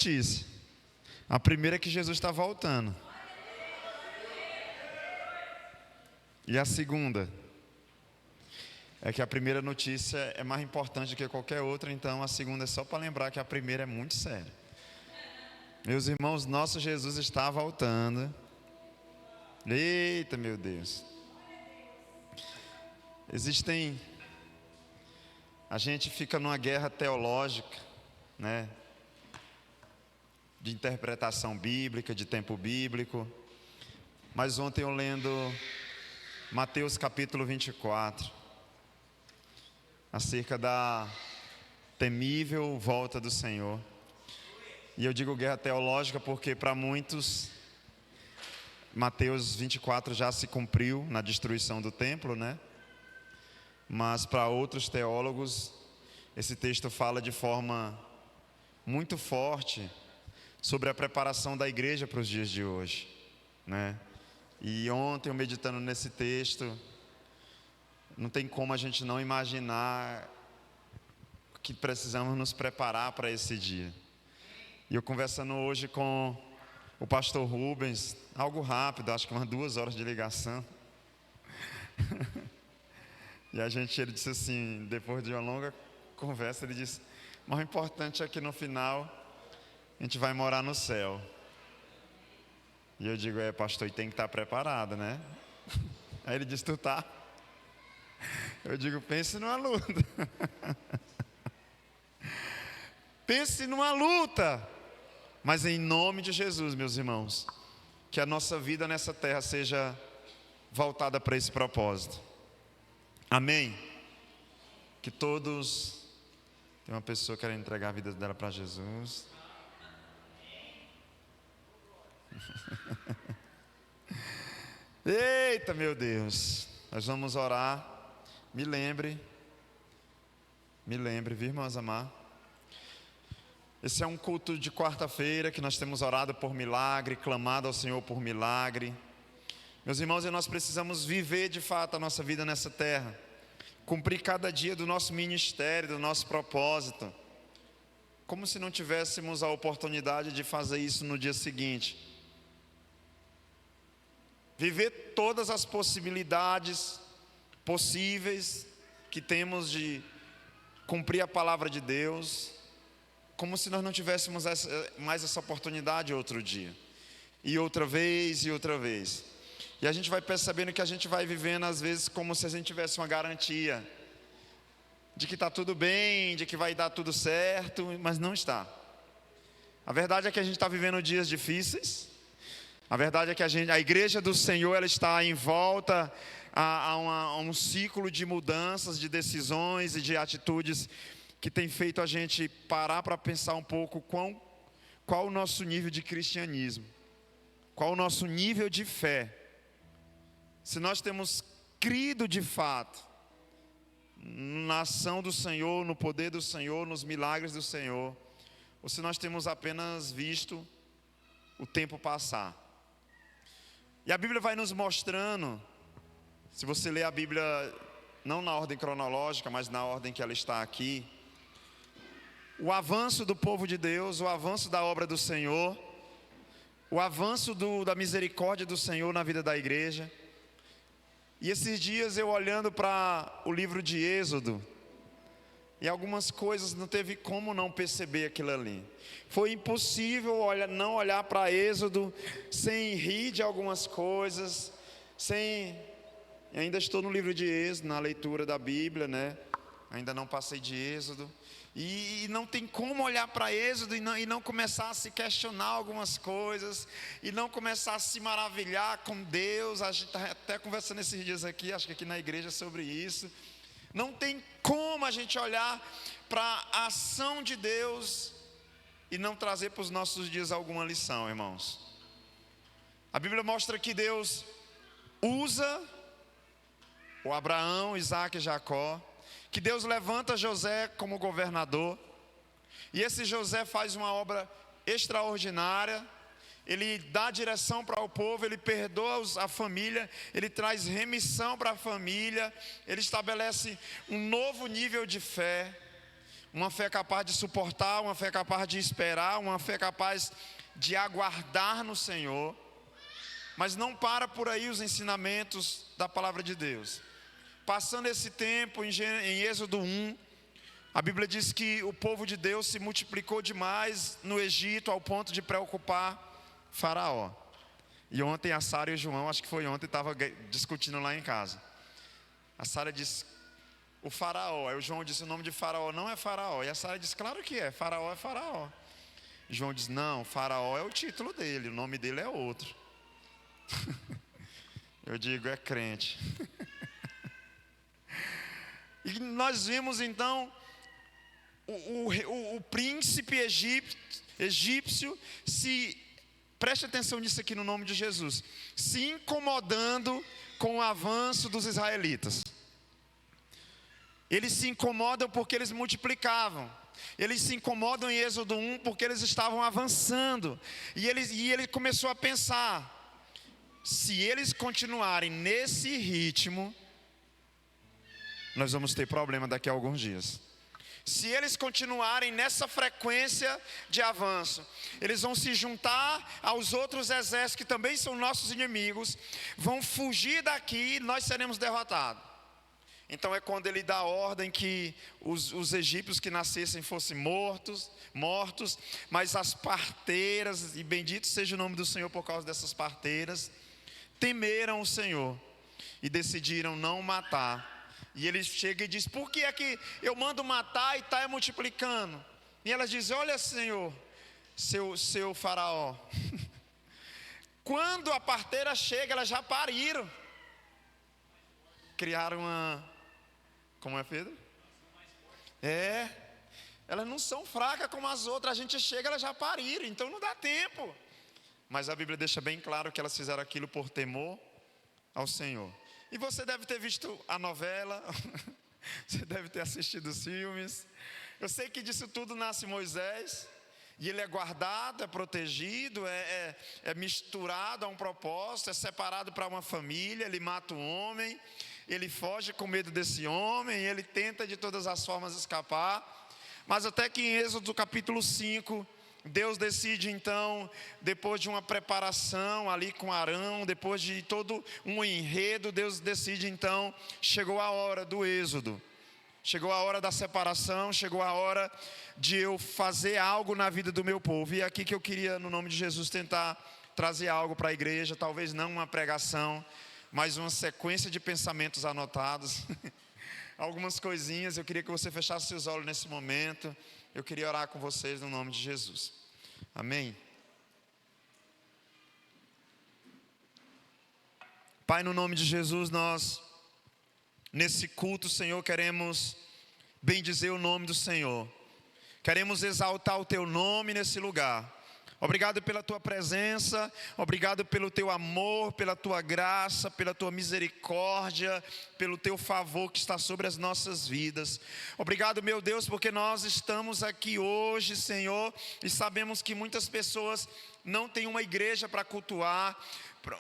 notícia. A primeira é que Jesus está voltando. E a segunda é que a primeira notícia é mais importante do que qualquer outra, então a segunda é só para lembrar que a primeira é muito séria. Meus irmãos, nosso Jesus está voltando. Eita, meu Deus. A gente fica numa guerra teológica, né? De interpretação bíblica, de tempo bíblico. Mas ontem eu lendo Mateus capítulo 24, acerca da temível volta do Senhor. E eu digo guerra teológica porque para muitos, Mateus 24 já se cumpriu na destruição do templo, né? Mas para outros teólogos, esse texto fala de forma muito forte sobre a preparação da igreja para os dias de hoje, né? E ontem, eu meditando nesse texto, não tem como a gente não imaginar que precisamos nos preparar para esse dia. E eu conversando hoje com o pastor Rubens, algo rápido, acho que umas 2 horas de ligação. E ele disse assim, depois de uma longa conversa, ele disse: mas o importante é que no final a gente vai morar no céu. E eu digo: pastor, e tem que estar preparado, né? Aí ele disse: tu tá? Eu digo: pense numa luta. Pense numa luta. Mas em nome de Jesus, meus irmãos, que a nossa vida nessa terra seja voltada para esse propósito. Amém? Que todos... Tem uma pessoa querendo entregar a vida dela para Jesus. Eita, meu Deus. Nós vamos orar. Me lembre, viu, irmãos amar? Esse é um culto de quarta-feira que nós temos orado por milagre, clamado ao Senhor por milagre. Meus irmãos, e nós precisamos viver de fato a nossa vida nessa terra, cumprir cada dia do nosso ministério, do nosso propósito, como se não tivéssemos a oportunidade de fazer isso no dia seguinte. Viver todas as possibilidades possíveis que temos de cumprir a palavra de Deus, como se nós não tivéssemos mais essa oportunidade outro dia, e outra vez, e outra vez. E a gente vai percebendo que a gente vai vivendo às vezes como se a gente tivesse uma garantia de que está tudo bem, de que vai dar tudo certo, mas não está. A verdade é que a gente está vivendo dias difíceis. A verdade é que a igreja do Senhor, ela está em volta a um ciclo de mudanças, de decisões e de atitudes que tem feito a gente parar para pensar um pouco qual o nosso nível de cristianismo, qual o nosso nível de fé. Se nós temos crido de fato na ação do Senhor, no poder do Senhor, nos milagres do Senhor, ou se nós temos apenas visto o tempo passar. E a Bíblia vai nos mostrando, se você ler a Bíblia não na ordem cronológica, mas na ordem que ela está aqui, o avanço do povo de Deus, o avanço da obra do Senhor, o avanço da misericórdia do Senhor na vida da igreja. E esses dias eu olhando para o livro de Êxodo, e algumas coisas não teve como não perceber aquilo ali. Foi impossível não olhar para Êxodo sem rir de algumas coisas, ainda estou no livro de Êxodo, na leitura da Bíblia, né? Ainda não passei de Êxodo. E não tem como olhar para Êxodo e não começar a se questionar algumas coisas, e não começar a se maravilhar com Deus. A gente está até conversando esses dias aqui, acho que aqui na igreja, sobre isso. Não tem como a gente olhar para a ação de Deus e não trazer para os nossos dias alguma lição, irmãos. A Bíblia mostra que Deus usa o Abraão, Isaac e Jacó, que Deus levanta José como governador, e esse José faz uma obra extraordinária. Ele dá direção para o povo, ele perdoa a família, ele traz remissão para a família, ele estabelece um novo nível de fé, uma fé capaz de suportar, uma fé capaz de esperar, uma fé capaz de aguardar no Senhor. Mas não para por aí os ensinamentos da palavra de Deus. Passando esse tempo em Êxodo 1, a Bíblia diz que o povo de Deus se multiplicou demais no Egito ao ponto de preocupar Faraó. E ontem a Sara e o João, acho que foi ontem, estavam discutindo lá em casa. A Sara disse, o Faraó. Aí o João disse, o nome de Faraó não é Faraó. E a Sara disse, claro que é, Faraó é Faraó. E João disse, não, Faraó é o título dele, o nome dele é outro. Eu digo, é crente. E nós vimos então o príncipe egípcio preste atenção nisso aqui no nome de Jesus, se incomodando com o avanço dos israelitas. Eles se incomodam porque eles multiplicavam. Eles se incomodam em Êxodo 1 porque eles estavam avançando. E ele começou a pensar, se eles continuarem nesse ritmo, nós vamos ter problema daqui a alguns dias. Se eles continuarem nessa frequência de avanço, eles vão se juntar aos outros exércitos que também são nossos inimigos, vão fugir daqui e nós seremos derrotados. Então é quando ele dá a ordem que os egípcios que nascessem fossem mortos, mas as parteiras, e bendito seja o nome do Senhor por causa dessas parteiras, temeram o Senhor e decidiram não matar. E ele chega e diz, por que é que eu mando matar e está multiplicando? E elas dizem, olha Senhor, seu faraó, quando a parteira chega, elas já pariram. Criaram como é, Pedro? Elas não são fracas como as outras, a gente chega, elas já pariram, então não dá tempo. Mas a Bíblia deixa bem claro que elas fizeram aquilo por temor ao Senhor. E você deve ter visto a novela, você deve ter assistido os filmes. Eu sei que disso tudo nasce Moisés, e ele é guardado, é protegido, é misturado a um propósito, é separado para uma família, ele mata um homem, ele foge com medo desse homem, ele tenta de todas as formas escapar. Mas até que em Êxodo capítulo 5, Deus decide então, depois de uma preparação ali com Arão, depois de todo um enredo, Deus decide então, chegou a hora do êxodo, chegou a hora da separação, chegou a hora de eu fazer algo na vida do meu povo. E é aqui que eu queria, no nome de Jesus, tentar trazer algo para a igreja, talvez não uma pregação, mas uma sequência de pensamentos anotados, algumas coisinhas. Eu queria que você fechasse seus olhos nesse momento. Eu queria orar com vocês no nome de Jesus. Amém? Pai, no nome de Jesus, nós, nesse culto, Senhor, queremos bendizer o nome do Senhor. Queremos exaltar o Teu nome nesse lugar. Obrigado pela Tua presença, obrigado pelo Teu amor, pela Tua graça, pela Tua misericórdia, pelo Teu favor que está sobre as nossas vidas. Obrigado, meu Deus, porque nós estamos aqui hoje, Senhor, e sabemos que muitas pessoas não têm uma igreja para cultuar,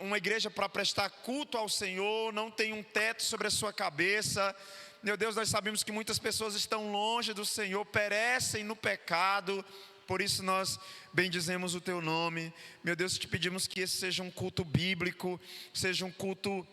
uma igreja para prestar culto ao Senhor, não tem um teto sobre a sua cabeça. Meu Deus, nós sabemos que muitas pessoas estão longe do Senhor, perecem no pecado. Por isso nós bendizemos o Teu nome. Meu Deus, te pedimos que esse seja um culto bíblico, seja um culto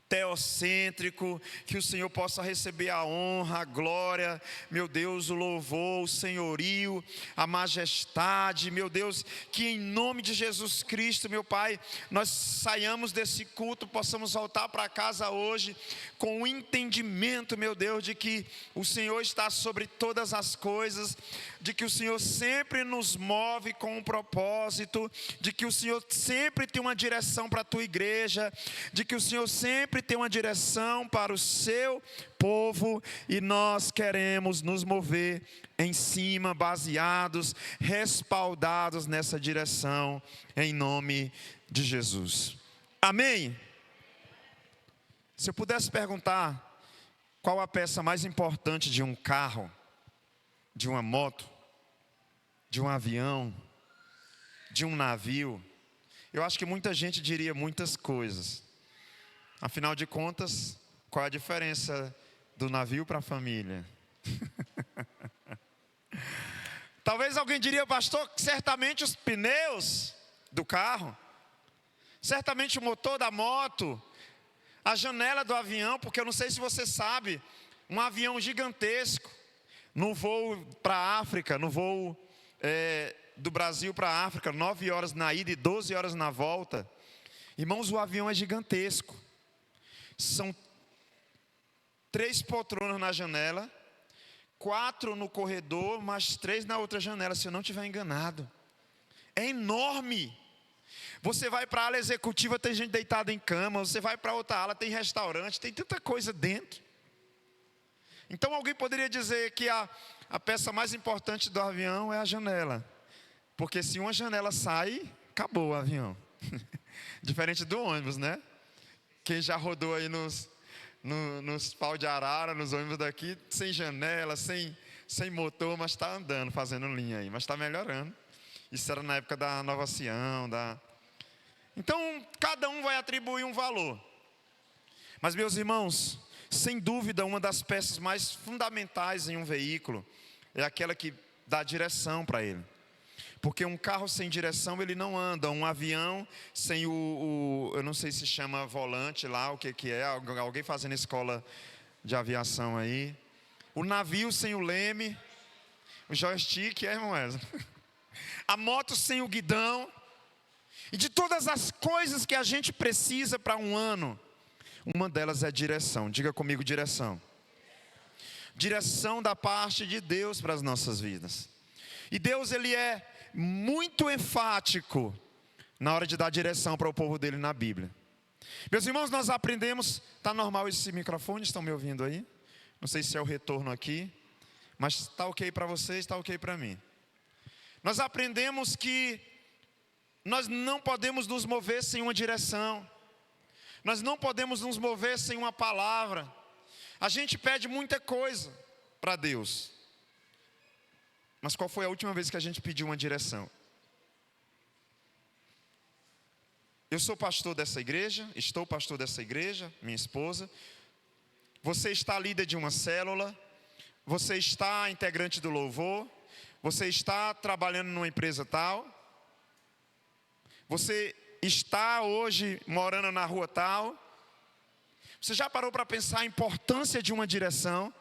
teocêntrico, que o Senhor possa receber a honra, a glória, meu Deus, o louvor, o senhorio, a majestade, meu Deus, que em nome de Jesus Cristo, meu Pai, nós saiamos desse culto, possamos voltar para casa hoje com o entendimento, meu Deus, de que o Senhor está sobre todas as coisas, de que o Senhor sempre nos move com um propósito, de que o Senhor sempre tem uma direção para a Tua igreja, de que o Senhor sempre tem uma direção para o Seu povo, e nós queremos nos mover em cima, baseados, respaldados nessa direção, em nome de Jesus. Amém? Se eu pudesse perguntar qual a peça mais importante de um carro, de uma moto, de um avião, de um navio, eu acho que muita gente diria muitas coisas. Afinal de contas, qual a diferença do navio para a família? Talvez alguém diria, pastor, certamente os pneus do carro, certamente o motor da moto, a janela do avião, porque eu não sei se você sabe, um avião gigantesco, no voo para a África, no voo do Brasil para a África, 9 horas na ida e 12 horas na volta. Irmãos, o avião é gigantesco. São 3 poltronas na janela, 4 no corredor, mais 3 na outra janela, se eu não estiver enganado. É enorme. Você vai para a ala executiva, tem gente deitada em cama. Você vai para outra ala, tem restaurante, tem tanta coisa dentro. Então alguém poderia dizer que a peça mais importante do avião é a janela. Porque se uma janela sai, acabou o avião. Diferente do ônibus, né? Quem já rodou aí nos pau de arara, nos ônibus daqui, sem janela, sem motor, mas está andando, fazendo linha aí. Mas está melhorando. Isso era na época da Nova Sião. Então, cada um vai atribuir um valor. Mas, meus irmãos, sem dúvida, uma das peças mais fundamentais em um veículo é aquela que dá direção para ele. Porque um carro sem direção, ele não anda. Um avião sem eu não sei se chama volante lá, o que é. Alguém fazendo escola de aviação aí. O navio sem o leme. O joystick, irmão Wesley. A moto sem o guidão. E de todas as coisas que a gente precisa para um ano, uma delas é direção. Diga comigo, direção. Direção da parte de Deus para as nossas vidas. E Deus, ele é muito enfático na hora de dar direção para o povo dele na Bíblia. Meus irmãos, nós aprendemos. Está normal esse microfone? Estão me ouvindo aí? Não sei se é o retorno aqui, mas está ok para vocês, está ok para mim. Nós aprendemos que nós não podemos nos mover sem uma direção. Nós não podemos nos mover sem uma palavra. A gente pede muita coisa para Deus. Mas qual foi a última vez que a gente pediu uma direção? Eu sou pastor dessa igreja, estou pastor dessa igreja, minha esposa. Você está líder de uma célula. Você está integrante do louvor. Você está trabalhando numa empresa tal. Você está hoje morando na rua tal. Você já parou para pensar a importância de uma direção?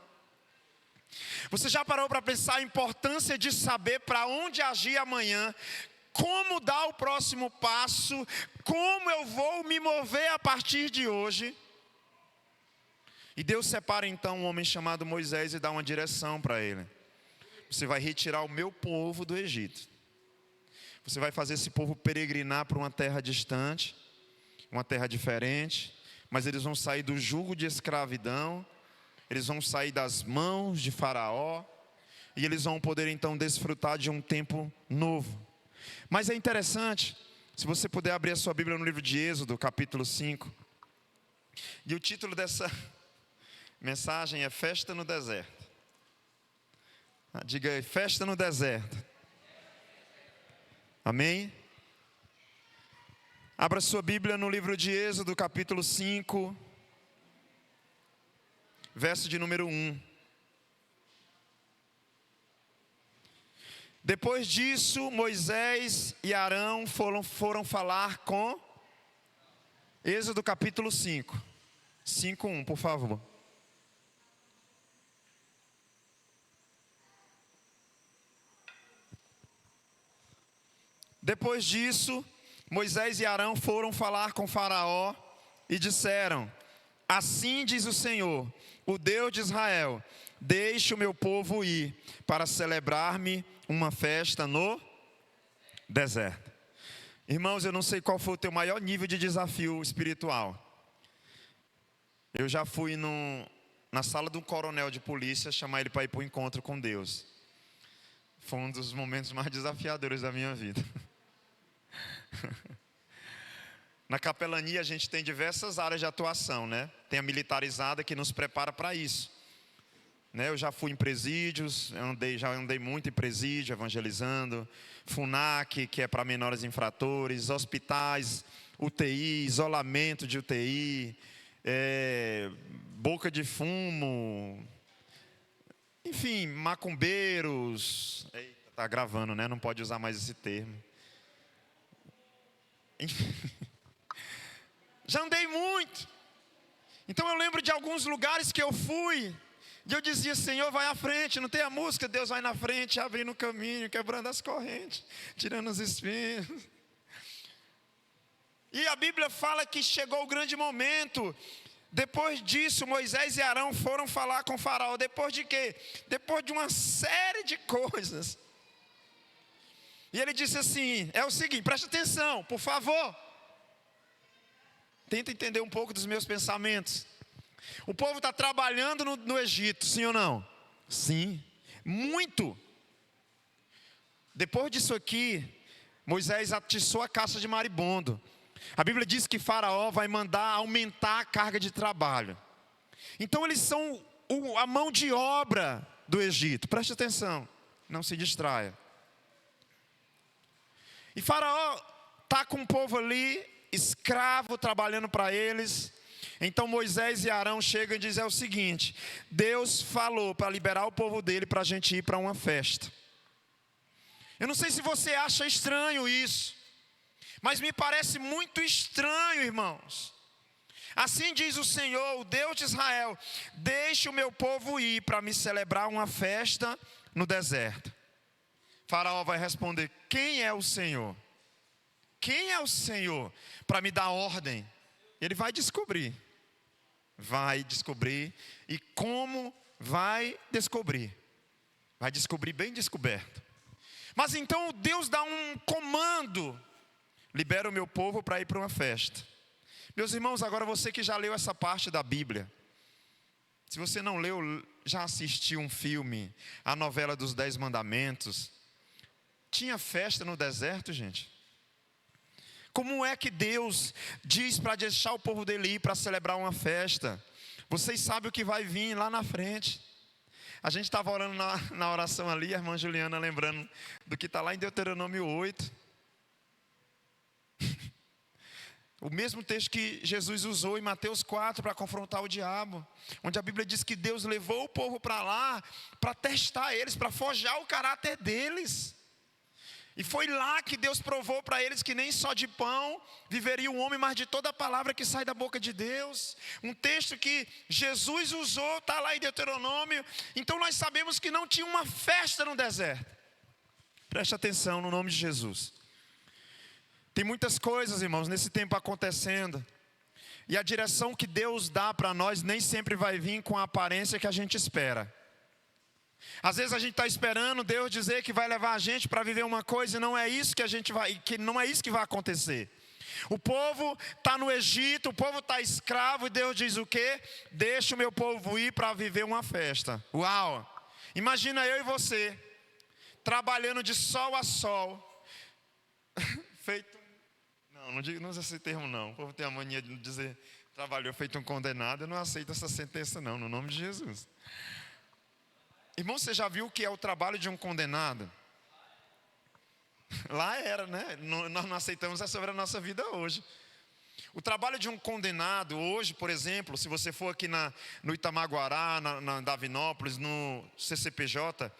Você já parou para pensar a importância de saber para onde agir amanhã? Como dar o próximo passo? Como eu vou me mover a partir de hoje? E Deus separa então um homem chamado Moisés e dá uma direção para ele. Você vai retirar o meu povo do Egito. Você vai fazer esse povo peregrinar para uma terra distante, uma terra diferente, mas eles vão sair do jugo de escravidão, eles vão sair das mãos de Faraó, e eles vão poder então desfrutar de um tempo novo. Mas é interessante, se você puder abrir a sua Bíblia no livro de Êxodo, capítulo 5, e o título dessa mensagem é Festa no Deserto. Diga aí, Festa no Deserto. Amém? Abra sua Bíblia no livro de Êxodo, capítulo 5, verso de número 1. Depois disso, Moisés e Arão foram falar com... Êxodo capítulo 5, 5:1, por favor. Depois disso, Moisés e Arão foram falar com Faraó e disseram: assim diz o Senhor, o Deus de Israel, deixe o meu povo ir para celebrar-me uma festa no deserto. Irmãos, eu não sei qual foi o teu maior nível de desafio espiritual. Eu já fui na sala de um coronel de polícia, chamar ele para ir para o encontro com Deus. Foi um dos momentos mais desafiadores da minha vida. Na capelania a gente tem diversas áreas de atuação, né? Tem a militarizada que nos prepara para isso, né? Eu já fui em presídios, já andei muito em presídio, evangelizando. FUNAC, que é para menores infratores, hospitais, UTI, isolamento de UTI, boca de fumo, enfim, macumbeiros. Eita, Tá gravando, né? Não pode usar mais esse termo. Já andei muito. Então eu lembro de alguns lugares que eu fui, e eu dizia: Senhor, vai à frente. Não tem a música? Deus vai na frente, abrindo o caminho, quebrando as correntes, tirando os espinhos. E a Bíblia fala que chegou o grande momento. Depois disso, Moisés e Arão foram falar com o faraó. Depois de quê? Depois de uma série de coisas. E ele disse assim: é o seguinte, presta atenção, por favor. Tenta entender um pouco dos meus pensamentos. O povo está trabalhando no Egito, sim ou não? Sim, muito. Depois disso aqui, Moisés atiçou a caça de maribondo. A Bíblia diz que Faraó vai mandar aumentar a carga de trabalho. Então eles são a mão de obra do Egito. Preste atenção, não se distraia. E Faraó está com o povo ali, escravo, trabalhando para eles. Então Moisés e Arão chegam e dizem o seguinte: Deus falou para liberar o povo dele para a gente ir para uma festa. Eu não sei se você acha estranho isso, mas me parece muito estranho, irmãos. Assim diz o Senhor, o Deus de Israel: deixe o meu povo ir para me celebrar uma festa no deserto. Faraó vai responder: quem é o Senhor? Quem é o Senhor para me dar ordem? Ele vai descobrir. Vai descobrir. E como vai descobrir? Vai descobrir bem descoberto. Mas então Deus dá um comando: libera o meu povo para ir para uma festa. Meus irmãos, agora você que já leu essa parte da Bíblia, se você não leu, já assistiu um filme, a novela dos 10 Mandamentos, tinha festa no deserto, gente? Como é que Deus diz para deixar o povo dele ir para celebrar uma festa? Vocês sabem o que vai vir lá na frente. A gente estava orando na oração ali, a irmã Juliana lembrando do que está lá em Deuteronômio 8. O mesmo texto que Jesus usou em Mateus 4 para confrontar o diabo. Onde a Bíblia diz que Deus levou o povo para lá para testar eles, para forjar o caráter deles. E foi lá que Deus provou para eles que nem só de pão viveria o homem, mas de toda a palavra que sai da boca de Deus. Um texto que Jesus usou, está lá em Deuteronômio. Então nós sabemos que não tinha uma festa no deserto. Preste atenção no nome de Jesus. Tem muitas coisas, irmãos, nesse tempo acontecendo. E a direção que Deus dá para nós nem sempre vai vir com a aparência que a gente espera. Às vezes a gente está esperando Deus dizer que vai levar a gente para viver uma coisa e não é isso não é isso que vai acontecer. O povo está no Egito, o povo está escravo e Deus diz o quê? Deixa o meu povo ir para viver uma festa. Uau! Imagina eu e você trabalhando de sol a sol, feito... Não usa esse termo não. O povo tem a mania de dizer trabalhou feito um condenado. Eu não aceito essa sentença não, no nome de Jesus. Irmão, você já viu o que é o trabalho de um condenado? Lá era, né? Nós não aceitamos, é sobre a nossa vida hoje. O trabalho de um condenado hoje, por exemplo, se você for aqui no Itamaguará, na Davinópolis, no CCPJ,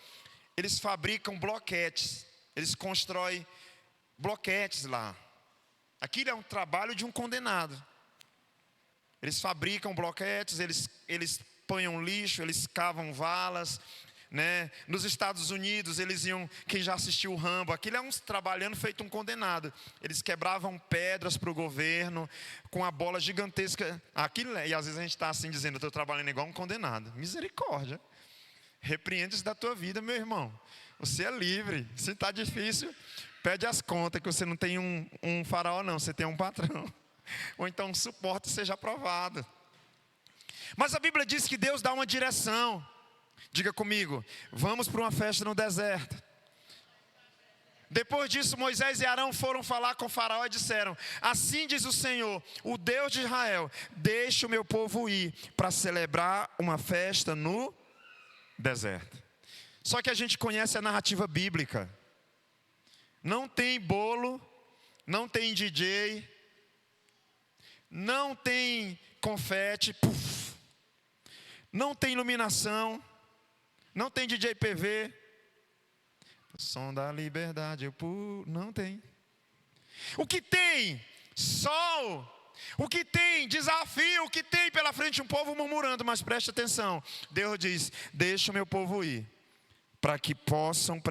eles fabricam bloquetes. Eles constroem bloquetes lá. Aquilo é um trabalho de um condenado. Eles fabricam bloquetes, eles ponham lixo, eles cavam valas, né? Nos Estados Unidos eles iam, quem já assistiu o Rambo, aquilo é um trabalhando feito um condenado. Eles quebravam pedras para o governo com a bola gigantesca. Aquilo, e às vezes a gente está assim dizendo: eu estou trabalhando igual um condenado. Misericórdia. Repreende isso da tua vida, meu irmão. Você é livre. Se está difícil, pede as contas, que você não tem um faraó não, você tem um patrão. Ou então um suporte seja aprovado. Mas a Bíblia diz que Deus dá uma direção. Diga comigo: vamos para uma festa no deserto. Depois disso, Moisés e Arão foram falar com o faraó e disseram: assim diz o Senhor, o Deus de Israel: deixe o meu povo ir para celebrar uma festa no deserto. Só que a gente conhece a narrativa bíblica. Não tem bolo, não tem DJ, não tem confete, puff, não tem iluminação, não tem DJ PV, O som da liberdade, não tem. O que tem? Sol. O que tem? Desafio. O que tem pela frente? Um povo murmurando. Mas preste atenção. Deus diz: deixa o meu povo ir, para que possam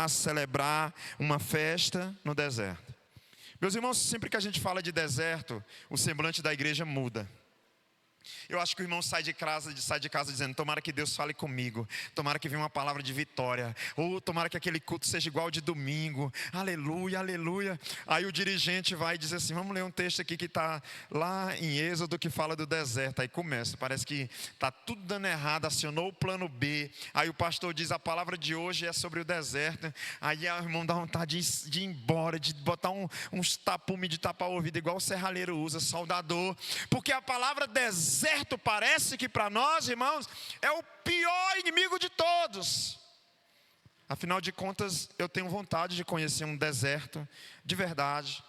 celebrar uma festa no deserto. Meus irmãos, sempre que a gente fala de deserto, o semblante da igreja muda. Eu acho que o irmão sai de casa dizendo: tomara que Deus fale comigo, tomara que venha uma palavra de vitória, ou tomara que aquele culto seja igual de domingo, aleluia, aleluia. Aí o dirigente vai e diz assim: vamos ler um texto aqui que está lá em Êxodo, que fala do deserto. Aí começa, parece que está tudo dando errado, acionou o plano B. Aí o pastor diz: a palavra de hoje é sobre o deserto. Aí o irmão dá vontade de ir embora, de botar uns tapumes de tapar o ouvido, igual o serralheiro usa, soldador, porque a palavra deserto parece que para nós, irmãos, é o pior inimigo de todos. Afinal de contas, eu tenho vontade de conhecer um deserto de verdade.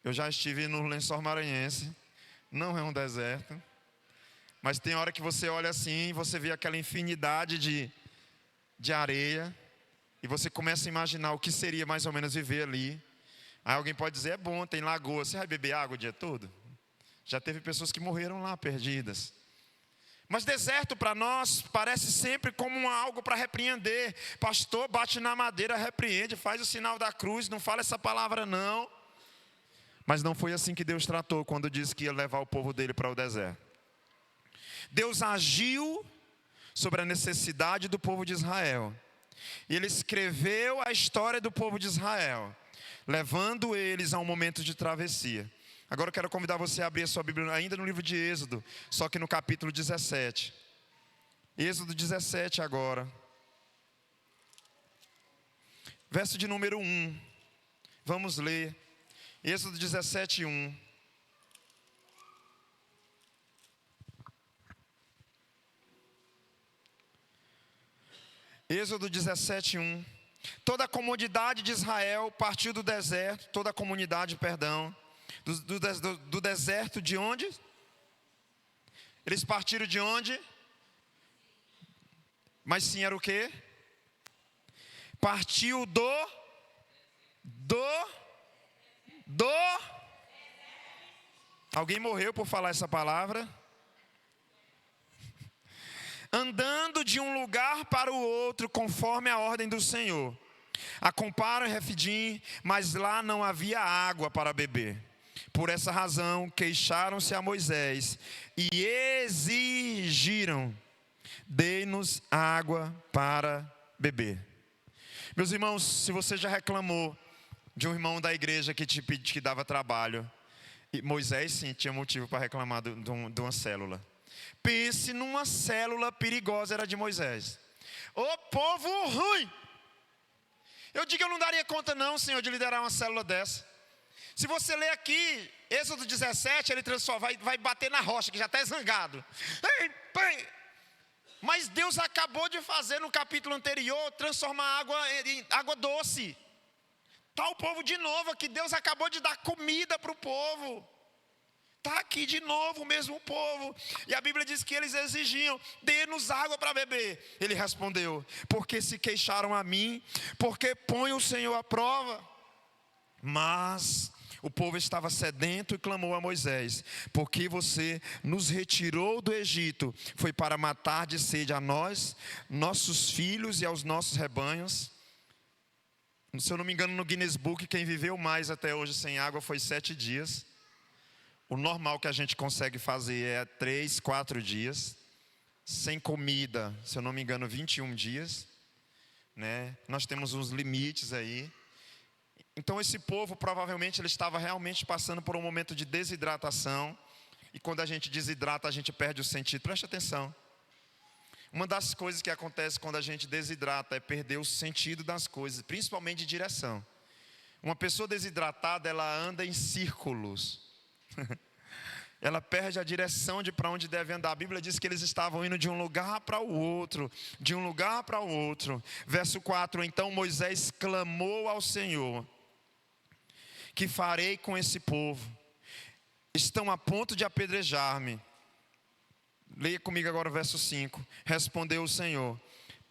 Eu já estive no Lençol Maranhense, não é um deserto, mas tem hora que você olha assim e você vê aquela infinidade de areia, e você começa a imaginar o que seria mais ou menos viver ali. Aí alguém pode dizer: é bom, tem lagoa, você vai beber água o dia todo? Já teve pessoas que morreram lá perdidas. Mas deserto para nós parece sempre como algo para repreender. Pastor, bate na madeira, repreende, faz o sinal da cruz, não fala essa palavra não. Mas não foi assim que Deus tratou quando disse que ia levar o povo dele para o deserto. Deus agiu sobre a necessidade do povo de Israel. E Ele escreveu a história do povo de Israel, levando eles a um momento de travessia. Agora eu quero convidar você a abrir a sua Bíblia ainda no livro de Êxodo, só que no capítulo 17. Êxodo 17 agora. Verso de número 1. Vamos ler. Êxodo 17, 1. Êxodo 17, 1. Toda a comunidade de Israel partiu do deserto, toda a comunidade, perdão, do deserto de onde? Eles partiram de onde? Mas sim, era o quê? Partiu Alguém morreu por falar essa palavra? Andando de um lugar para o outro, conforme a ordem do Senhor. Acamparam em Refidim, mas lá não havia água para beber. Por essa razão, queixaram-se a Moisés e exigiram: dê-nos água para beber. Meus irmãos, se você já reclamou de um irmão da igreja que dava trabalho, e Moisés sim tinha motivo para reclamar de uma célula. Pense numa célula perigosa, era de Moisés. Ô povo ruim! Eu digo que eu não daria conta não, Senhor, de liderar uma célula dessa. Se você ler aqui, Êxodo 17, ele vai bater na rocha, que já está zangado. Mas Deus acabou de fazer no capítulo anterior, transformar água em água doce. Está o povo de novo aqui, Deus acabou de dar comida para o povo. Está aqui de novo o mesmo povo. E a Bíblia diz que eles exigiam: dê-nos água para beber. Ele respondeu: porque se queixaram a mim, porque põe o Senhor à prova. Mas o povo estava sedento e clamou a Moisés: porque você nos retirou do Egito? Foi para matar de sede a nós, nossos filhos e aos nossos rebanhos? Se eu não me engano, no Guinness Book, quem viveu mais até hoje sem água foi 7 dias. O normal que a gente consegue fazer é 3, 4 dias. Sem comida, se eu não me engano, 21 dias. Né? Nós temos uns limites aí. Então esse povo provavelmente ele estava realmente passando por um momento de desidratação. E quando a gente desidrata, a gente perde o sentido. Preste atenção. Uma das coisas que acontece quando a gente desidrata é perder o sentido das coisas, principalmente de direção. Uma pessoa desidratada, ela anda em círculos. Ela perde a direção de para onde deve andar. A Bíblia diz que eles estavam indo de um lugar para o outro, de um lugar para o outro. Verso 4, então Moisés clamou ao Senhor: que farei com esse povo? Estão a ponto de apedrejar-me. Leia comigo agora o verso 5. Respondeu o Senhor: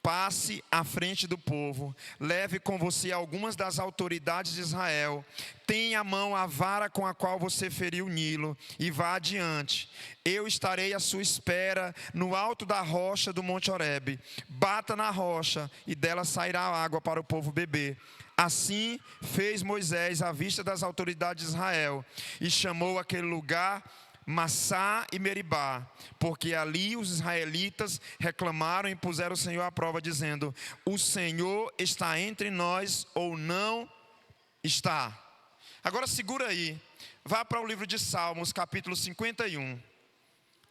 passe à frente do povo, leve com você algumas das autoridades de Israel, tenha à mão a vara com a qual você feriu o Nilo, e vá adiante. Eu estarei à sua espera no alto da rocha do Monte Horebe. Bata na rocha, e dela sairá água para o povo beber. Assim fez Moisés à vista das autoridades de Israel, e chamou aquele lugar Massá e Meribá, porque ali os israelitas reclamaram e puseram o Senhor à prova, dizendo: o Senhor está entre nós ou não está? Agora segura aí, vá para o livro de Salmos, capítulo 51.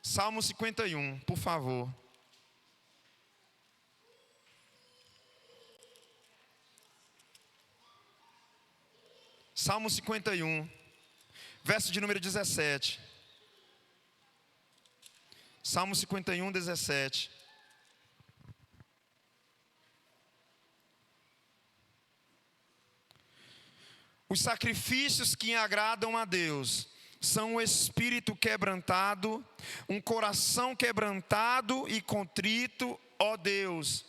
Salmo 51, por favor. Salmo 51, verso de número 17. Salmo 51, 17. Os sacrifícios que agradam a Deus são um espírito quebrantado, um coração quebrantado e contrito, ó Deus,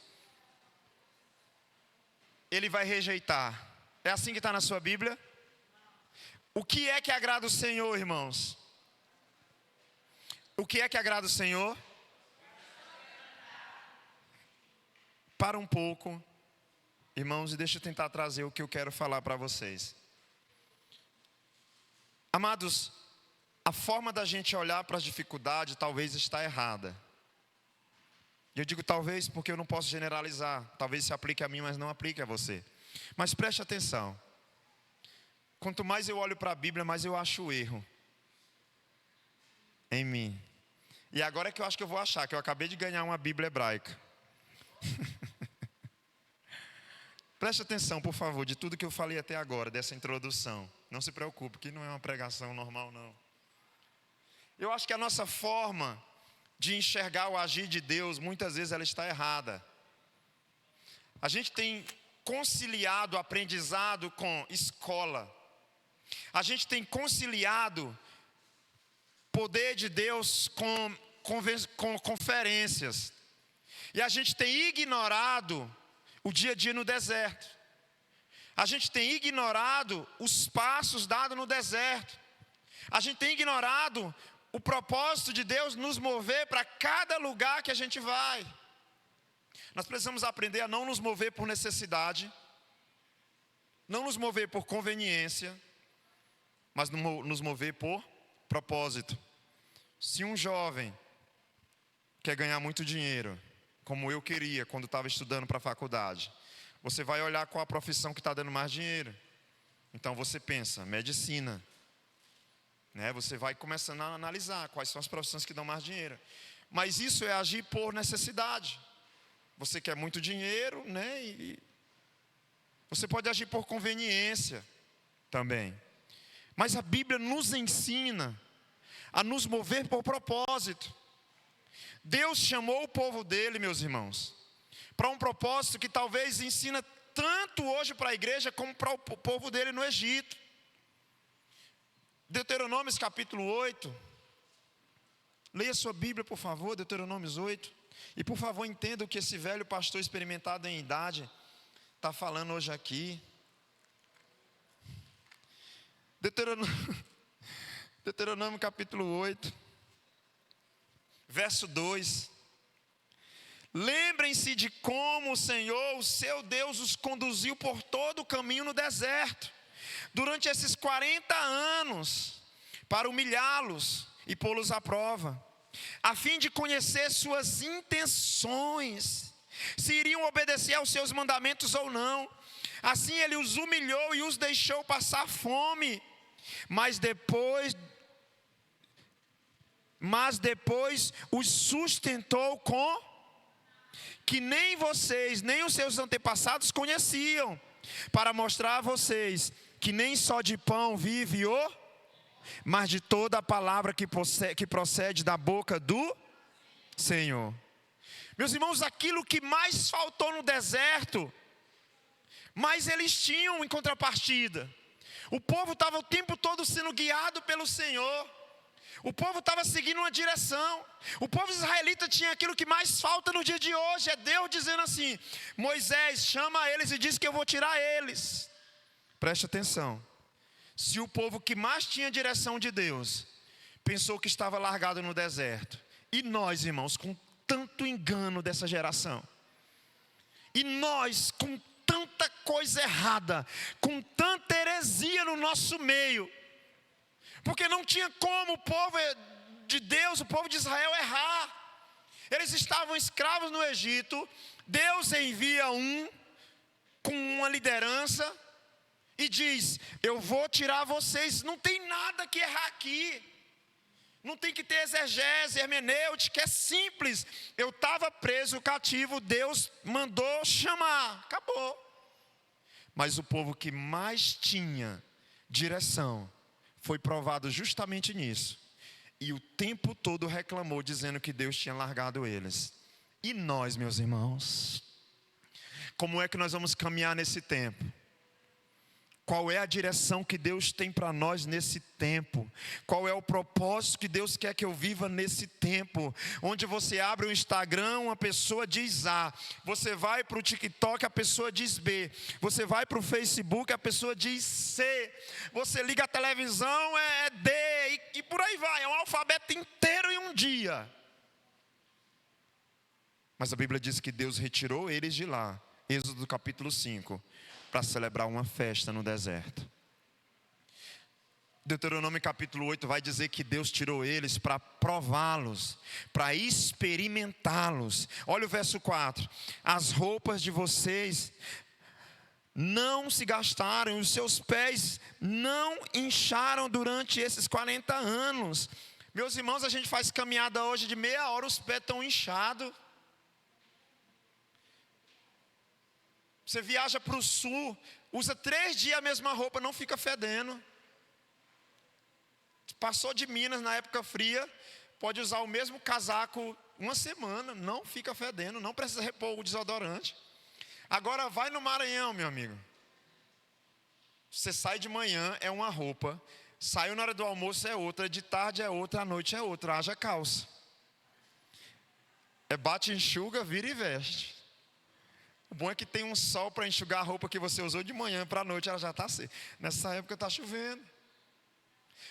Ele vai rejeitar. É assim que está na sua Bíblia? O que é que agrada o Senhor, irmãos? O que é que agrada o Senhor? Para um pouco, irmãos, e deixa eu tentar trazer o que eu quero falar para vocês. Amados, a forma da gente olhar para as dificuldades talvez está errada. E eu digo talvez porque eu não posso generalizar. Talvez se aplique a mim, mas não aplique a você. Mas preste atenção. Quanto mais eu olho para a Bíblia, mais eu acho erro em mim. E agora é que eu acho que eu vou achar, que eu acabei de ganhar uma Bíblia hebraica. Preste atenção, por favor, de tudo que eu falei até agora, dessa introdução. Não se preocupe, que não é uma pregação normal, não. Eu acho que a nossa forma de enxergar o agir de Deus, muitas vezes ela está errada. A gente tem conciliado aprendizado com escola. A gente tem conciliado poder de Deus com conferências. E a gente tem ignorado o dia a dia no deserto. A gente tem ignorado os passos dados no deserto. A gente tem ignorado o propósito de Deus nos mover para cada lugar que a gente vai. Nós precisamos aprender a não nos mover por necessidade, não nos mover por conveniência, mas nos mover por propósito. Se um jovem quer ganhar muito dinheiro, como eu queria quando estava estudando para a faculdade, você vai olhar qual a profissão que está dando mais dinheiro. Então você pensa, medicina. Você vai começando a analisar quais são as profissões que dão mais dinheiro. Mas isso é agir por necessidade. Você quer muito dinheiro, e você pode agir por conveniência também. Mas a Bíblia nos ensina a nos mover por propósito. Deus chamou o povo dele, meus irmãos, para um propósito que talvez ensina tanto hoje para a igreja como para o povo dele no Egito. Deuteronômio capítulo 8. Leia sua Bíblia, por favor, Deuteronômio 8. E por favor entenda o que esse velho pastor experimentado em idade está falando hoje aqui. Deuteronômio capítulo 8, verso 2. Lembrem-se de como o Senhor, o seu Deus, os conduziu por todo o caminho no deserto, durante esses 40 anos, para humilhá-los e pô-los à prova, a fim de conhecer suas intenções, se iriam obedecer aos seus mandamentos ou não. Assim ele os humilhou e os deixou passar fome, mas depois os sustentou com que nem vocês, nem os seus antepassados conheciam, para mostrar a vocês que nem só de pão vive mas de toda a palavra que procede da boca do Senhor. Meus irmãos, aquilo que mais faltou no deserto, mas eles tinham em contrapartida. O povo estava o tempo todo sendo guiado pelo Senhor. O povo estava seguindo uma direção. O povo israelita tinha aquilo que mais falta no dia de hoje. É Deus dizendo assim: Moisés, chama eles e diz que eu vou tirar eles. Preste atenção. Se o povo que mais tinha direção de Deus pensou que estava largado no deserto, e nós, irmãos, com tanto engano dessa geração, e nós com tanta coisa errada, com tanta heresia no nosso meio, porque não tinha como o povo de Deus, o povo de Israel errar. Eles estavam escravos no Egito. Deus envia um com uma liderança e diz: eu vou tirar vocês. Não tem nada que errar aqui. Não tem que ter exegese, hermenêutica, é simples. Eu estava preso, cativo, Deus mandou chamar, acabou. Mas o povo que mais tinha direção foi provado justamente nisso. E o tempo todo reclamou, dizendo que Deus tinha largado eles. E nós, meus irmãos, como é que nós vamos caminhar nesse tempo? Qual é a direção que Deus tem para nós nesse tempo? Qual é o propósito que Deus quer que eu viva nesse tempo? Onde você abre o Instagram, uma pessoa diz A. Você vai para o TikTok, a pessoa diz B. Você vai para o Facebook, a pessoa diz C. Você liga a televisão, é D. E por aí vai, é um alfabeto inteiro em um dia. Mas a Bíblia diz que Deus retirou eles de lá. Êxodo capítulo 5. Para celebrar uma festa no deserto. Deuteronômio capítulo 8 vai dizer que Deus tirou eles para prová-los, para experimentá-los. Olha o verso 4. As roupas de vocês não se gastaram, os seus pés não incharam durante esses 40 anos. Meus irmãos, a gente faz caminhada hoje de meia hora, os pés estão inchados. Você viaja para o sul, usa 3 dias a mesma roupa, não fica fedendo. Passou de Minas na época fria, pode usar o mesmo casaco uma semana, não fica fedendo, não precisa repor o desodorante. Agora vai no Maranhão, meu amigo. Você sai de manhã, é uma roupa, saiu na hora do almoço é outra, de tarde é outra, à noite é outra, haja calça. É bate, enxuga, vira e veste. O bom é que tem um sol para enxugar a roupa que você usou de manhã para a noite, ela já está seca. Nessa época está chovendo.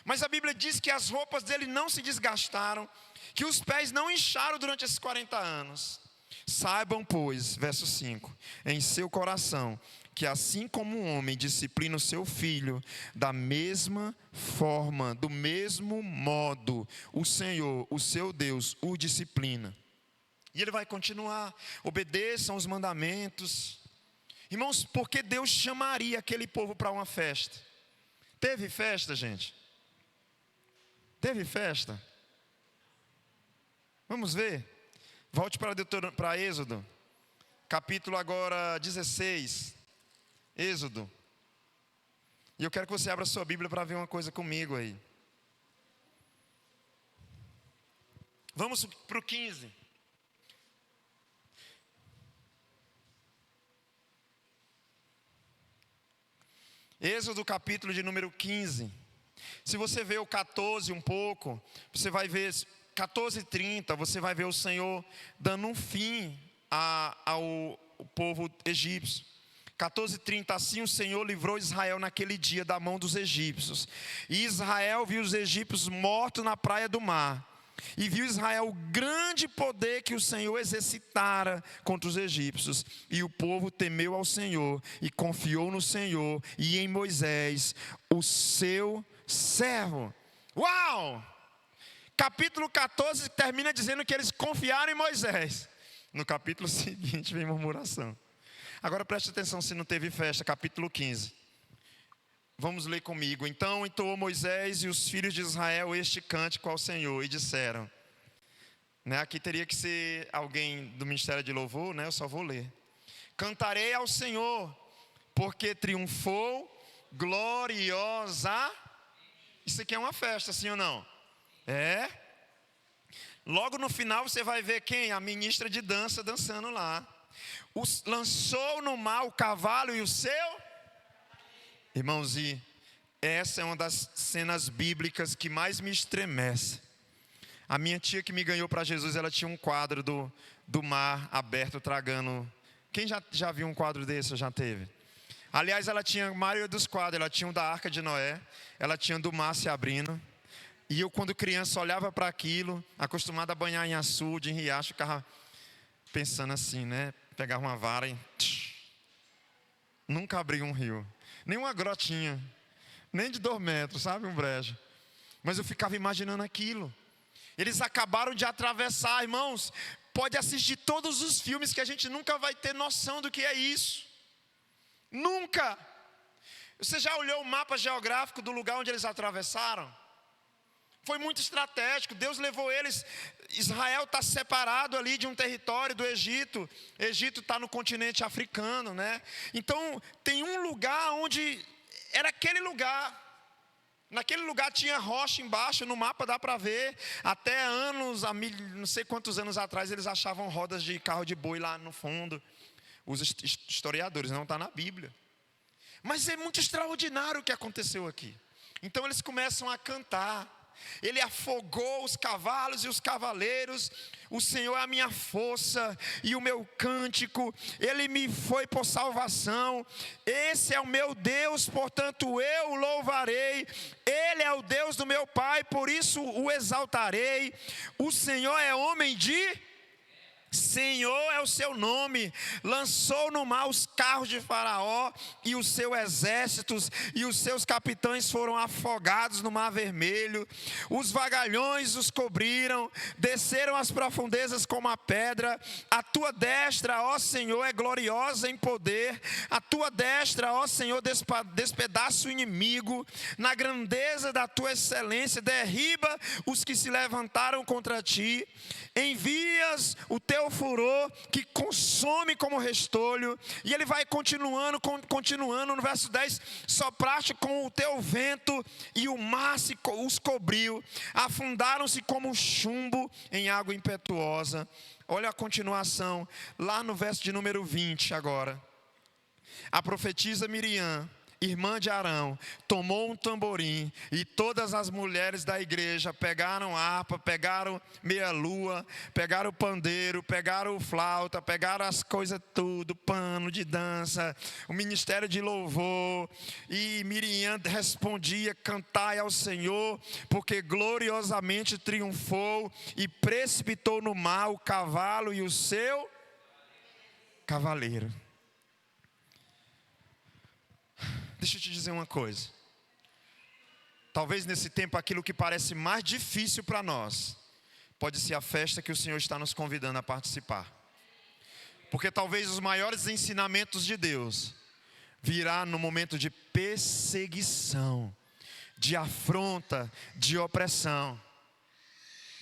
Mas a Bíblia diz que as roupas dele não se desgastaram, que os pés não incharam durante esses 40 anos. Saibam, pois, verso 5, em seu coração, que assim como um homem disciplina o seu filho, da mesma forma, do mesmo modo, o Senhor, o seu Deus, o disciplina. E ele vai continuar: obedeçam os mandamentos. Irmãos, por que Deus chamaria aquele povo para uma festa? Teve festa, gente? Teve festa? Vamos ver. Volte para Êxodo, capítulo agora 16. Êxodo. E eu quero que você abra sua Bíblia para ver uma coisa comigo aí. Vamos para o 15. Êxodo capítulo de número 15. Se você vê o 14 um pouco, você vai ver 14:30, você vai ver o Senhor dando um fim ao povo egípcio. 14:30, assim o Senhor livrou Israel naquele dia da mão dos egípcios. E Israel viu os egípcios mortos na praia do mar. E viu Israel o grande poder que o Senhor exercitara contra os egípcios. E o povo temeu ao Senhor e confiou no Senhor e em Moisés, o seu servo. Uau! Capítulo 14 termina dizendo que eles confiaram em Moisés. No capítulo seguinte vem murmuração. Agora preste atenção se não teve festa. Capítulo 15. Vamos ler comigo. Então entoou Moisés e os filhos de Israel este cântico ao Senhor e disseram, aqui teria que ser alguém do ministério de louvor, eu só vou ler. Cantarei ao Senhor, porque triunfou gloriosa. Isso aqui é uma festa, sim ou não? É. Logo no final você vai ver quem? A ministra de dança dançando lá. Lançou no mar o cavalo e o seu... Irmãos, e essa é uma das cenas bíblicas que mais me estremece. A minha tia que me ganhou para Jesus, ela tinha um quadro do mar aberto tragando. Quem já viu um quadro desse ou já teve? Aliás, ela tinha a maioria dos quadros. Ela tinha um da Arca de Noé, ela tinha do mar se abrindo. E eu, quando criança, olhava para aquilo, acostumado a banhar em açude, em riacho, ficava pensando assim, né? Pegava uma vara e... Nunca abri um rio, nem uma grotinha, nem de 2 metros, sabe? Um brejo. Mas eu ficava imaginando aquilo. Eles acabaram de atravessar, irmãos. Pode assistir todos os filmes que a gente nunca vai ter noção do que é isso. Nunca. Você já olhou o mapa geográfico do lugar onde eles atravessaram? Foi muito estratégico. Deus levou eles. Israel está separado ali de um território do Egito. O Egito está no continente africano, né? Então tem um lugar onde era aquele lugar. Naquele lugar tinha rocha embaixo, no mapa dá para ver. Até anos, não sei quantos anos atrás, eles achavam rodas de carro de boi lá no fundo. Os historiadores, não está na Bíblia. Mas é muito extraordinário o que aconteceu aqui. Então eles começam a cantar. Ele afogou os cavalos e os cavaleiros. O Senhor é a minha força e o meu cântico. Ele me foi por salvação. Esse é o meu Deus, portanto eu o louvarei. Ele é o Deus do meu pai, por isso o exaltarei. O Senhor é homem de... Senhor é o seu nome. Lançou no mar os carros de Faraó e os seus exércitos, e os seus capitães foram afogados no mar vermelho. Os vagalhões os cobriram, desceram as profundezas como a pedra. A tua destra, ó Senhor, é gloriosa em poder. A tua destra, ó Senhor, despedaça o inimigo. Na grandeza da tua excelência, derriba os que se levantaram contra ti. Envias o teu furor que consome como restolho. E ele vai continuando no verso 10. Sopraste com o teu vento e o mar os cobriu. Afundaram-se como chumbo em água impetuosa. Olha a continuação lá no verso de número 20 agora. A profetisa Miriam, irmã de Arão, tomou um tamborim, e todas as mulheres da igreja pegaram harpa, pegaram meia-lua, pegaram pandeiro, pegaram flauta, pegaram as coisas tudo, pano de dança, o ministério de louvor. E Miriam respondia: cantai ao Senhor, porque gloriosamente triunfou e precipitou no mar o cavalo e o seu cavaleiro. Deixa eu te dizer uma coisa. Talvez nesse tempo aquilo que parece mais difícil para nós pode ser a festa que o Senhor está nos convidando a participar. Porque talvez os maiores ensinamentos de Deus virá no momento de perseguição, de afronta, de opressão.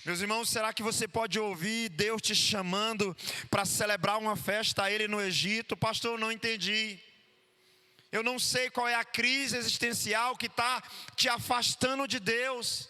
Meus irmãos, será que você pode ouvir Deus te chamando para celebrar uma festa a Ele no Egito? Pastor, eu não entendi. Eu não sei qual é a crise existencial que está te afastando de Deus.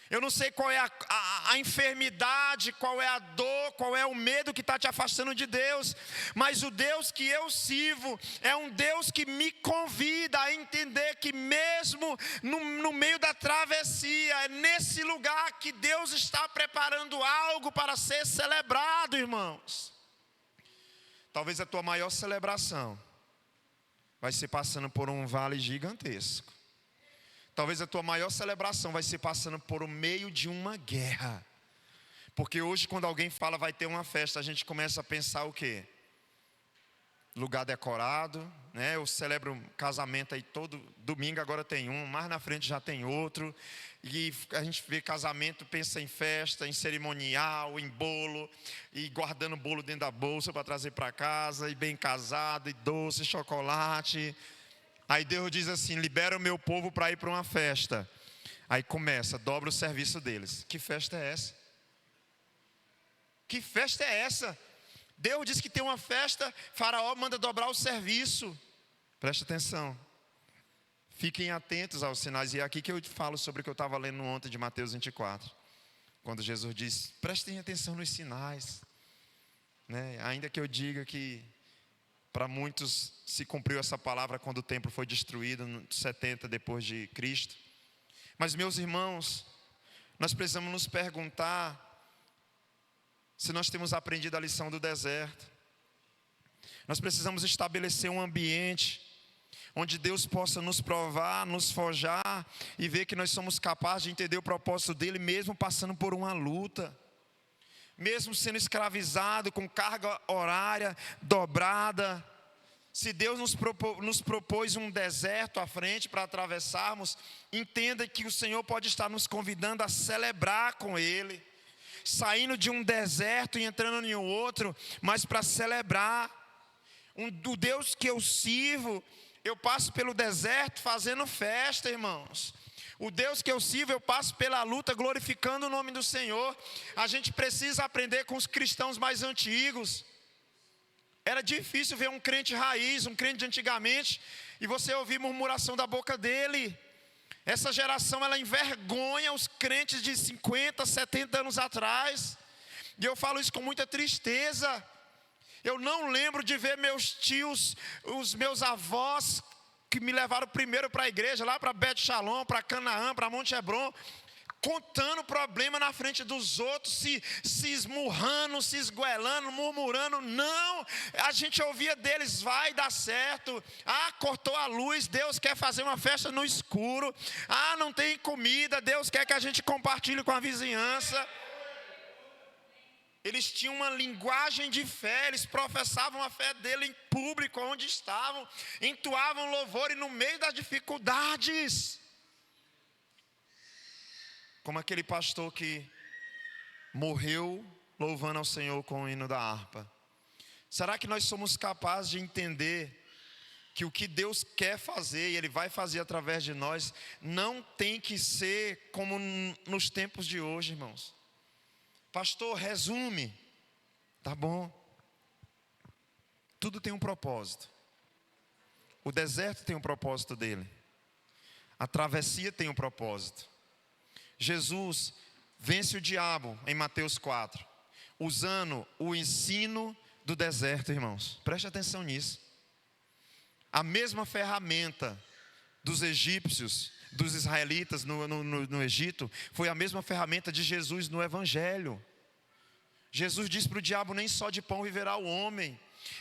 Eu não sei qual é a enfermidade, qual é a dor, qual é o medo que está te afastando de Deus. Mas o Deus que eu sirvo é um Deus que me convida a entender que mesmo no meio da travessia, é nesse lugar que Deus está preparando algo para ser celebrado, irmãos. Talvez a tua maior celebração vai ser passando por um vale gigantesco. Talvez a tua maior celebração vai ser passando por o meio de uma guerra. Porque hoje, quando alguém fala vai ter uma festa, a gente começa a pensar o quê? Lugar decorado, né? Eu celebro um casamento aí todo domingo, agora tem um, mais na frente já tem outro. E a gente vê casamento, pensa em festa, em cerimonial, em bolo, e guardando bolo dentro da bolsa para trazer para casa, e bem casado, e doce, chocolate. Aí Deus diz assim: libera o meu povo para ir para uma festa. Aí começa, dobra o serviço deles. Que festa é essa? Que festa é essa? Deus diz que tem uma festa, Faraó manda dobrar o serviço. Preste atenção. Fiquem atentos aos sinais. E é aqui que eu falo sobre o que eu estava lendo ontem de Mateus 24. Quando Jesus diz: prestem atenção nos sinais, né? Ainda que eu diga que Para muitos se cumpriu essa palavra quando o templo foi destruído, no 70 depois de Cristo. Mas, meus irmãos, nós precisamos nos perguntar se nós temos aprendido a lição do deserto. Nós precisamos estabelecer um ambiente onde Deus possa nos provar, nos forjar e ver que nós somos capazes de entender o propósito dele, mesmo passando por uma luta, mesmo sendo escravizado com carga horária dobrada. Se Deus nos propôs um deserto à frente para atravessarmos, entenda que o Senhor pode estar nos convidando a celebrar com Ele, saindo de um deserto e entrando em um outro, mas para celebrar. Do Deus que eu sirvo, eu passo pelo deserto fazendo festa, irmãos. O Deus que eu sirvo, eu passo pela luta glorificando o nome do Senhor. A gente precisa aprender com os cristãos mais antigos. Era difícil ver um crente raiz, um crente de antigamente, e você ouvir murmuração da boca dele. Essa geração, ela envergonha os crentes de 50, 70 anos atrás. E eu falo isso com muita tristeza. Eu não lembro de ver meus tios, os meus avós, que me levaram primeiro para a igreja, lá para Bet Shalom, para Canaã, para Monte Hebron, contando problema na frente dos outros, se esmurrando, se esgoelando, murmurando. Não, a gente ouvia deles: vai dar certo. Ah, cortou a luz, Deus quer fazer uma festa no escuro. Ah, não tem comida, Deus quer que a gente compartilhe com a vizinhança. Eles tinham uma linguagem de fé, eles professavam a fé dele em público, onde estavam, entoavam louvor e no meio das dificuldades. Como aquele pastor que morreu louvando ao Senhor com o hino da harpa. Será que nós somos capazes de entender que o que Deus quer fazer e Ele vai fazer através de nós não tem que ser como nos tempos de hoje, irmãos? Pastor, resume. Tá bom. Tudo tem um propósito. O deserto tem um propósito dele. A travessia tem um propósito. Jesus vence o diabo em Mateus 4, usando o ensino do deserto, irmãos. Preste atenção nisso. A mesma ferramenta dos egípcios, dos israelitas no Egito, foi a mesma ferramenta de Jesus no Evangelho. Jesus disse para o diabo: nem só de pão viverá o homem.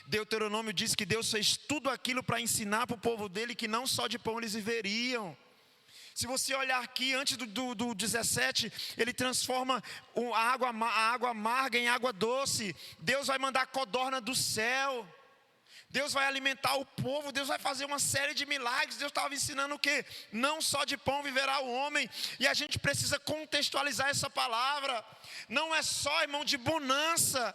Deuteronômio diz que Deus fez tudo aquilo para ensinar para o povo dele que não só de pão eles viveriam. Se você olhar aqui, antes do 17, ele transforma a água amarga em água doce. Deus vai mandar codorna do céu. Deus vai alimentar o povo, Deus vai fazer uma série de milagres. Deus estava ensinando o quê? Não só de pão viverá o homem. E a gente precisa contextualizar essa palavra. Não é só, irmão, de bonança.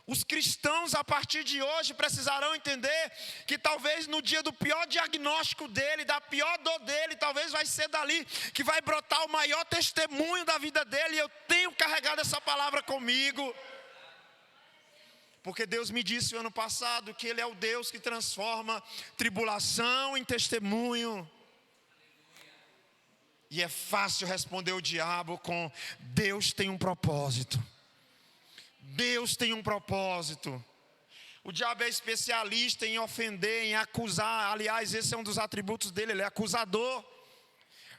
Os cristãos a partir de hoje precisarão entender que talvez no dia do pior diagnóstico dele, da pior dor dele, talvez vai ser dali que vai brotar o maior testemunho da vida dele. E eu tenho carregado essa palavra comigo. Porque Deus me disse no ano passado que Ele é o Deus que transforma tribulação em testemunho. E é fácil responder o diabo com: Deus tem um propósito. Deus tem um propósito. O diabo é especialista em ofender, em acusar. Aliás, esse é um dos atributos dele, ele é acusador.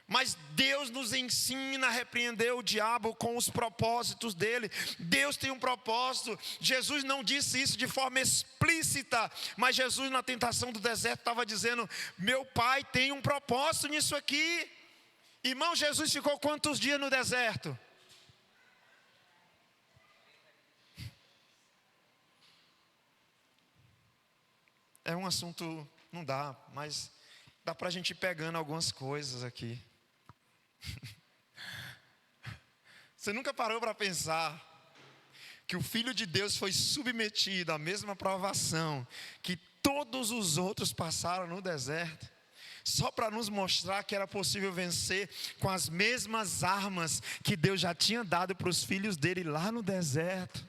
Mas Deus nos ensina a repreender o diabo com os propósitos dele. Deus tem um propósito. Jesus não disse isso de forma explícita, mas Jesus na tentação do deserto estava dizendo: meu Pai tem um propósito nisso aqui. Irmão, Jesus ficou quantos dias no deserto? É um assunto, não dá, mas dá para a gente ir pegando algumas coisas aqui. Você nunca parou para pensar que o Filho de Deus foi submetido à mesma provação que todos os outros passaram no deserto? Só para nos mostrar que era possível vencer com as mesmas armas que Deus já tinha dado para os filhos dele lá no deserto.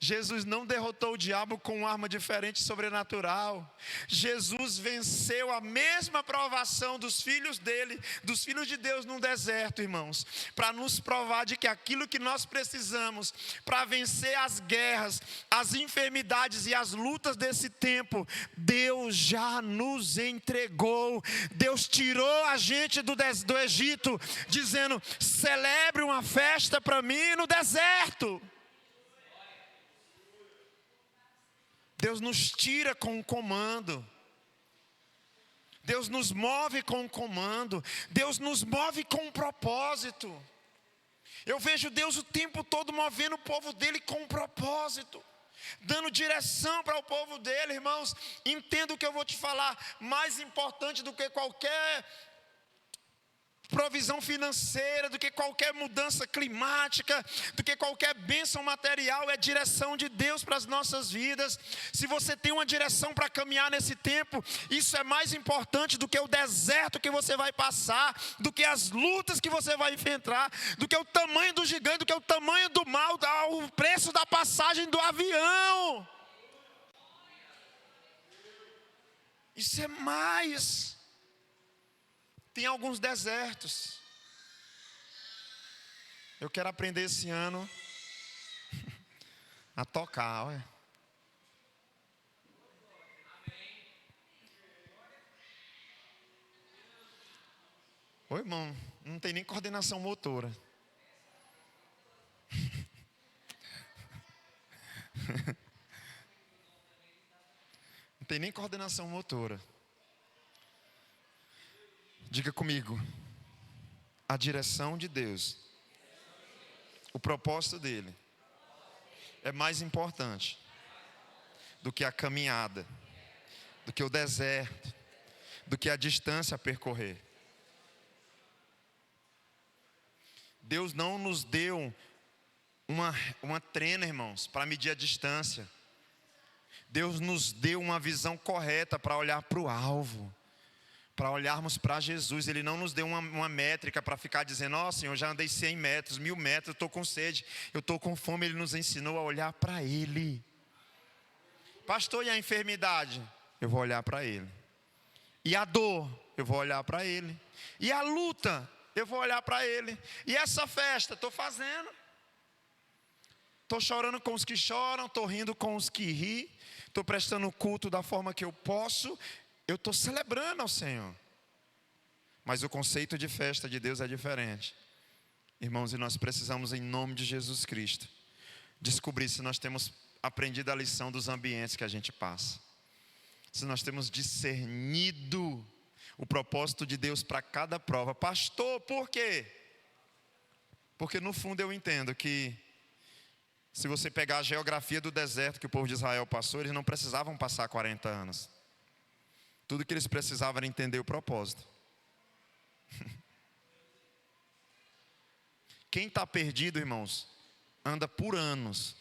Jesus não derrotou o diabo com uma arma diferente sobrenatural. Jesus venceu a mesma provação dos filhos dele, dos filhos de Deus no deserto, irmãos, para nos provar de que aquilo que nós precisamos para vencer as guerras, as enfermidades e as lutas desse tempo, Deus já nos entregou. Deus tirou a gente do Egito, dizendo: celebre uma festa para mim no deserto. Deus nos tira com um comando. Deus nos move com um comando. Deus nos move com um propósito. Eu vejo Deus o tempo todo movendo o povo dele com um propósito, dando direção para o povo dele, irmãos. Entenda o que eu vou te falar. Mais importante do que qualquer provisão financeira, do que qualquer mudança climática, do que qualquer bênção material, é direção de Deus para as nossas vidas. Se você tem uma direção para caminhar nesse tempo, isso é mais importante do que o deserto que você vai passar, do que as lutas que você vai enfrentar, do que o tamanho do gigante, do que o tamanho do mal, o preço da passagem do avião. Isso é mais. Tem alguns desertos. Eu quero aprender esse ano a tocar, olha. Ô irmão, não tem nem coordenação motora. Não tem nem coordenação motora. Diga comigo: a direção de Deus, o propósito dele, é mais importante do que a caminhada, do que o deserto, do que a distância a percorrer. Deus não nos deu uma trena, irmãos, para medir a distância. Deus nos deu uma visão correta para olhar para o alvo, para olharmos para Jesus. Ele não nos deu uma métrica para ficar dizendo: ó Senhor, já andei 100 metros, 1000 metros, eu estou com sede, eu estou com fome. Ele nos ensinou a olhar para Ele. Pastor, e a enfermidade? Eu vou olhar para Ele. E a dor? Eu vou olhar para Ele. E a luta? Eu vou olhar para Ele. E essa festa? Estou fazendo. Estou chorando com os que choram, estou rindo com os que riem, estou prestando culto da forma que eu posso. Eu estou celebrando ao Senhor. Mas o conceito de festa de Deus é diferente. Irmãos, e nós precisamos, em nome de Jesus Cristo, descobrir se nós temos aprendido a lição dos ambientes que a gente passa. Se nós temos discernido o propósito de Deus para cada prova. Pastor, por quê? Porque no fundo eu entendo que, se você pegar a geografia do deserto que o povo de Israel passou, eles não precisavam passar 40 anos. Tudo que eles precisavam era entender o propósito. Quem está perdido, irmãos, anda por anos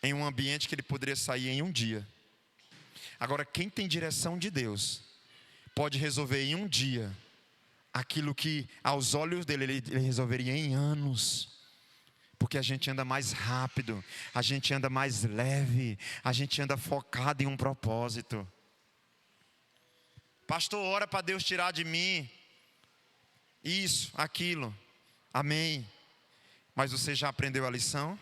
em um ambiente que ele poderia sair em um dia. Agora, quem tem direção de Deus pode resolver em um dia aquilo que aos olhos dele ele resolveria em anos. Porque a gente anda mais rápido, a gente anda mais leve, a gente anda focado em um propósito. Pastor, ora para Deus tirar de mim isso, aquilo. Amém. Mas você já aprendeu a lição?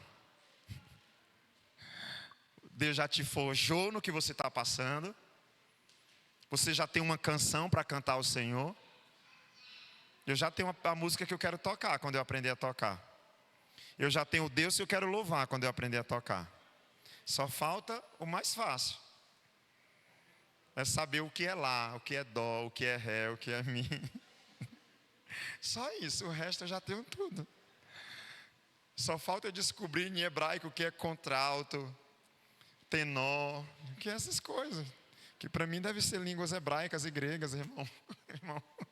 Deus já te forjou no que você está passando? Você já tem uma canção para cantar ao Senhor? Eu já tenho a música que eu quero tocar quando eu aprender a tocar. Eu já tenho o Deus que eu quero louvar quando eu aprender a tocar. Só falta o mais fácil. É saber o que é lá, o que é dó, o que é ré, o que é mi. Só isso, o resto eu já tenho tudo. Só falta eu descobrir em hebraico o que é contralto, tenor, o que é essas coisas. Que para mim deve ser línguas hebraicas e gregas, irmão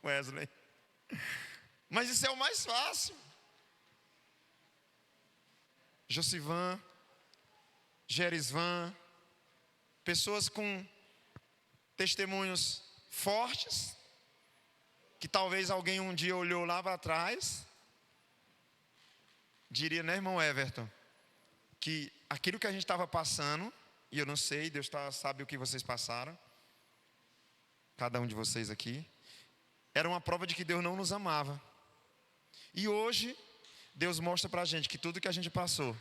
Wesley. Mas isso é o mais fácil. Josivan, Gerisvan, pessoas com testemunhos fortes, que talvez alguém um dia olhou lá para trás, diria, né, irmão Everton, que aquilo que a gente estava passando, e eu não sei, Deus sabe o que vocês passaram, cada um de vocês aqui, era uma prova de que Deus não nos amava. E hoje, Deus mostra para a gente que tudo que a gente passou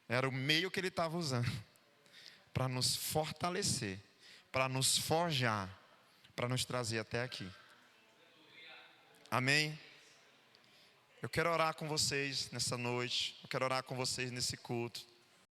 era o meio que Ele estava usando para nos fortalecer, para nos forjar, para nos trazer até aqui. Amém? Eu quero orar com vocês nessa noite, eu quero orar com vocês nesse culto.